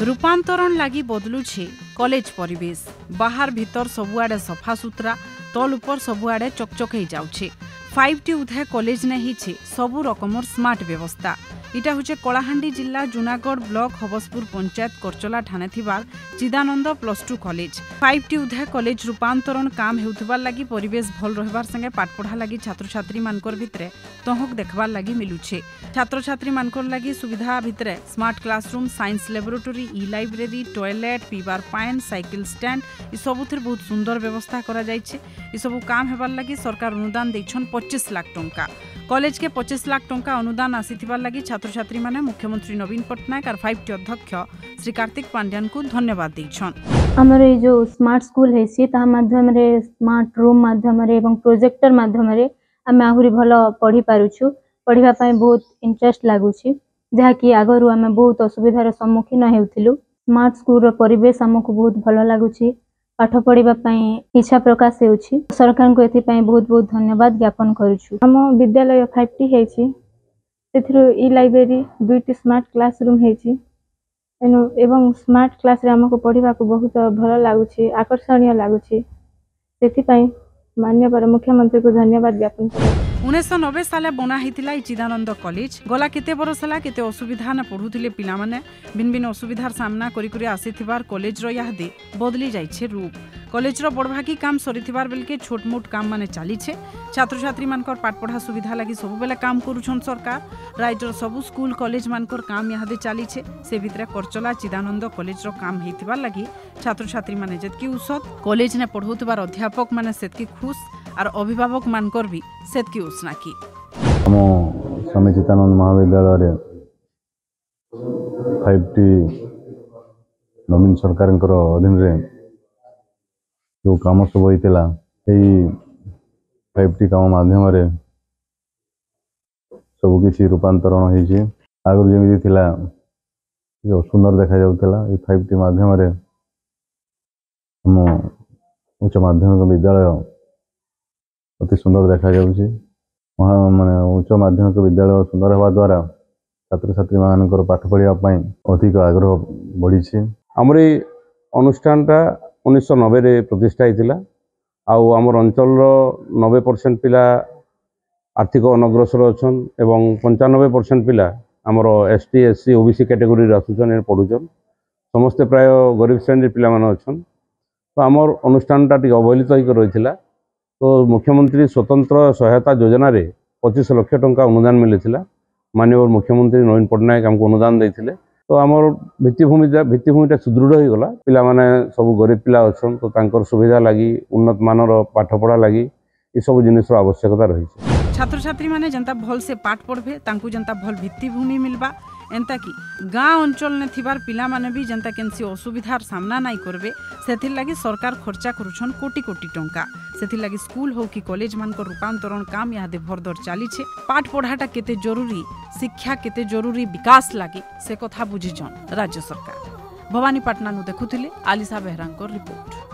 रूपांतरण लगी बदलुछे कॉलेज परिवेश। बाहर भीतर सबुआड़े सफा सुतरा, तल उपर सबुआड़े चकचक हो जाउछे। 5टी उधे कॉलेज ने हिछे सबु रकमर स्मार्ट व्यवस्था। इटा हुचे कलाहांडी जिला जूनागढ़ ब्लॉक हबसपुर पंचायत करचला ठाणे थिबार चिदानंद +2 कॉलेज। 5टी उधे कॉलेज रूपांतरण काम हेउथबार लगी परिवेश भल रहबार संगे पाठपढ़ा लगी छात्र छात्री मानकर भितरे तहक देखबार लगी मिलुछे। छात्र छात्री मानकर लगी सुविधा भितरे smart classroom, science laboratory, e-library, toilet, पीबार पाइन, साइकिल स्टैंड इ सबुथिर बहुत सुंदर व्यवस्था करा जायछे। इ सबु काम हेबार लगी सरकार अनुदान दैछन 25 लाख टंका। कॉलेज के 25 लाख टंका अनुदान आसीथिबार लगी छात्र छात्री माने मुख्यमंत्री नवीन पट्टनायक और 5टी अध्यक्ष श्री कार्तिक पांड्यान को धन्यवाद दैछन। हमर जो स्मार्ट स्कूल है सी ता माध्यम रे स्मार्ट रूम माध्यम रे एवं प्रोजेक्टर माध्यम रे आमे आहुरी भलो पढ़ी पारुछु। पढ़िबा पई बहुत इंटरेस्ट लागुछि, जहा कि आगरु आमे बहुत असुविधार सम्मुखीन हेउथिलु। स्मार्ट स्कूल रो परिवेश हमकु बहुत भलो लागुछि। पाठ पढ़िबा पई इच्छा प्रकाश हेउछि। सरकार को एथि पई बहुत बहुत धन्यवाद ज्ञापन करूछु। हम विद्यालय 5टी हेछि, सेथिरो ई लाइब्रेरी 2टी स्मार्ट क्लासरूम हेछि एवं स्मार्ट क्लास रे हमको पढ़िबा को बहुत भल लागुछि, आकर्षणीय लागुछि। सेथि पई माननीय मुख्यमंत्री को धन्यवाद ज्ञापन करूछु। 1990 साले बना हितिला चिदानंद कॉलेज। गला केते बरस हला केते असुविधा न पढ़ुथिले पिला माने भिन्न भिन्न असुविधार सामना करी करी आसीथिबार कॉलेज रो यादे बदली जाइछे रूप। कॉलेज रो बड़भागी काम सरिथिबार बेलके छोट मोट काम माने चालीछे। छात्र छात्री मानकर पाठ पढ़ा सुविधा लगी सब बेले काम करूछन सरकार। राइटर सब स्कूल कॉलेज मानकर काम यादे चालीछे। से भितरे करचला चिदानंद कॉलेज रो काम हेतिबार लगी छात्र छात्री माने जतकी उसत कॉलेज ने पढ़ौतिबार अध्यापक माने सेतकी खुश और अभिभावक मानकर भी सेतकी उसनाकी। हम स्वामी चिदानंद महाविद्यालय 5टी नवीन सरकार अधीन रे जो काम सब होता 5टी काम माध्यम रे सबकि रूपांतरण होती। आगुरी जमी थिला जो सुंदर देखा जाउथला 5टी माध्यम रे हम उच्च माध्यमिक विद्यालय अति सुंदर देखा जाउछि। माने उच्च माध्यमिक विद्यालय सुंदर होवा द्वारा छात्र छात्री मानकर पाठ पढ़िया पई अधिक आग्रह बढ़ी। हमर अनुष्ठानटा 1990 रे प्रतिष्ठा होता। आमर अंचल 90% पिला आर्थिक अनग्रसर अच्छन एवं 95% पिला आमर ST SC OBC कैटेगोरी आसुचन पढ़ुचन। समस्ते प्राय गरीब श्रेणी पिला माने अच्छन। तो आमर अनुष्ठानटा टिके अवहेलित होकर रही। तो मुख्यमंत्री स्वतंत्र सहायता योजना रे 25 लाख टंका अनुदान मिलता। माननीय मुख्यमंत्री नवीन पट्टनायक हमको अनुदान देते। तो आमर भित्तिभूमिटा सुदृढ़ हो गला। पिला माने सब गरीब पिला अच्छन, तो तांकर सुविधा लगी उन्नत मानर पाठपढ़ा लगी ये सब जिनिस आवश्यकता रही। छात्र छात्री माने जनता भल से पाठ पढ़बे, तांकु जनता भल भित्तिभूमि मिलबा, एंता कि गाँ अंचल ने थिबार पिला माने भी जनता केनसी असुविधार सामना नाई करबे सेथिर लागी सरकार खर्चा करूछन कोटी कोटी टंका। सेथिर लागी स्कूल हो कि कॉलेज मानकर रूपांतरण काम यादे भरदर चालीछे। पाठ पढ़ाटा केते जरूरी, शिक्षा केते जरूरी विकास लागी से कथा बुझिछन राज्य सरकार। भवानीपाटना नु देखुथिले आलिसा बेहरांकर रिपोर्ट।